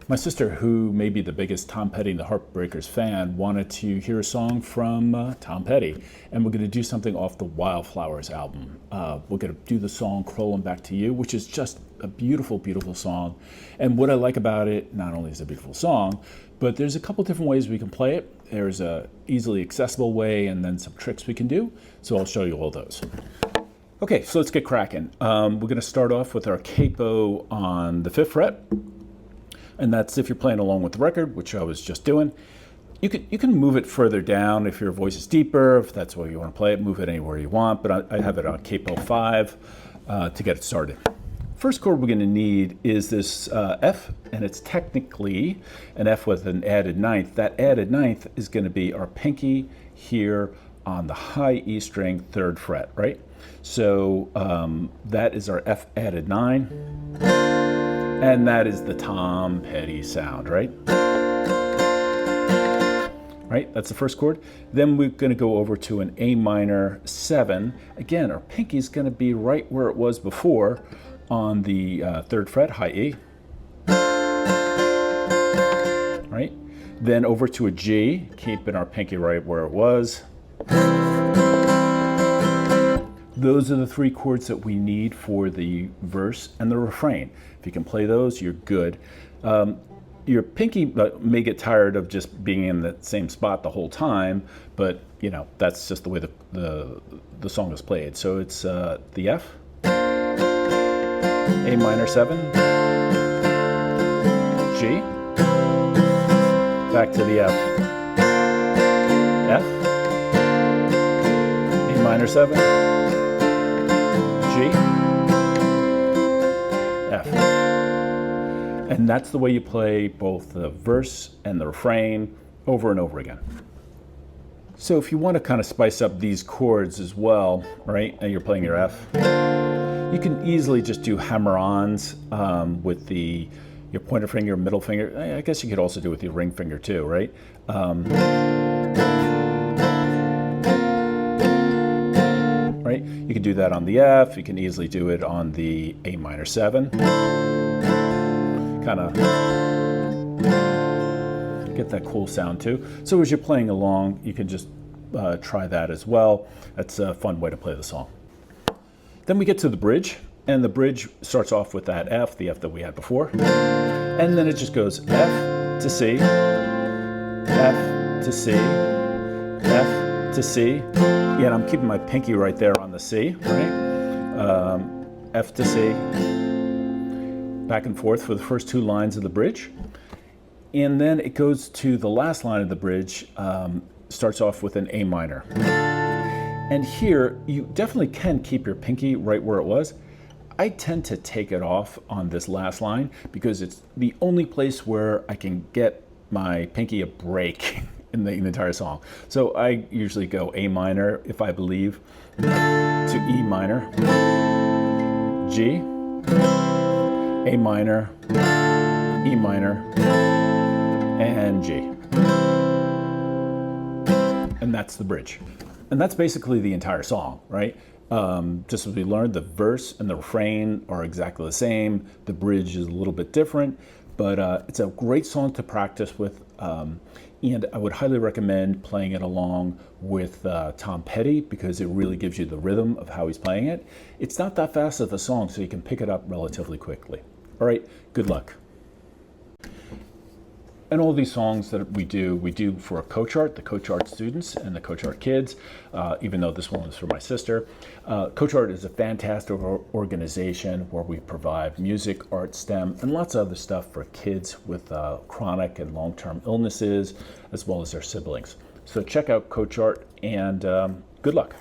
My sister, who may be the biggest Tom Petty and the Heartbreakers fan, wanted to hear a song from Tom Petty, and we're going to do something off the Wildflowers album. We're going to do the song Crawling Back to You, which is just a beautiful, beautiful song. And what I like about it, not only is it a beautiful song, but there's a couple different ways we can play it. There's a easily accessible way and then some tricks we can do. So I'll show you all those. Okay, so let's get cracking. We're going to start off with our capo on the 5th fret. And that's if you're playing along with the record, which I was just doing. You can move it further down if your voice is deeper, if that's where you want to play it, move it anywhere you want, but I have it on capo 5 to get it started. First chord we're going to need is this F, and it's technically an F with an added ninth. That added ninth is going to be our pinky here on the high E string, 3rd fret, right? So that is our F added 9. And that is the Tom Petty sound, right? Right, that's the first chord. Then we're going to go over to an A minor 7. Again, our pinky is going to be right where it was before on the 3rd fret, high E. Right? Then over to a G, keeping our pinky right where it was. Those are the 3 chords that we need for the verse and the refrain. If you can play those, you're good. Your pinky may get tired of just being in the same spot the whole time, but you know that's just the way the song is played. So it's the F, A minor 7, G, back to the F, F, A minor 7, G, F. And that's the way you play both the verse and the refrain over and over again. So if you want to kind of spice up these chords as well, right, and you're playing your F, you can easily just do hammer-ons with your pointer finger, middle finger. I guess you could also do it with your ring finger too, right? Right? You can do that on the F. You can easily do it on the A minor 7. Kind of get that cool sound too. So as you're playing along, you can just try that as well. That's a fun way to play the song. Then we get to the bridge, and the bridge starts off with that F, the F that we had before. And then it just goes F to C, F to C, F to C. Yeah, and I'm keeping my pinky right there on the C, right? F to C, back and forth for the first 2 lines of the bridge. And then it goes to the last line of the bridge, starts off with an A minor. And here, you definitely can keep your pinky right where it was. I tend to take it off on this last line because it's the only place where I can get my pinky a break in the entire song. So I usually go A minor, if I believe, to E minor, G, A minor, E minor, and G. And that's the bridge. And that's basically the entire song, right? Just as we learned, the verse and the refrain are exactly the same. The bridge is a little bit different, but it's a great song to practice with. And I would highly recommend playing it along with Tom Petty because it really gives you the rhythm of how he's playing it. It's not that fast of a song, so you can pick it up relatively quickly. All right, good luck. And all these songs that we do for Coach Art, the Coach Art students and the Coach Art kids, even though this one is for my sister. Coach Art is a fantastic organization where we provide music, art, STEM, and lots of other stuff for kids with chronic and long-term illnesses, as well as their siblings. So check out Coach Art, and good luck.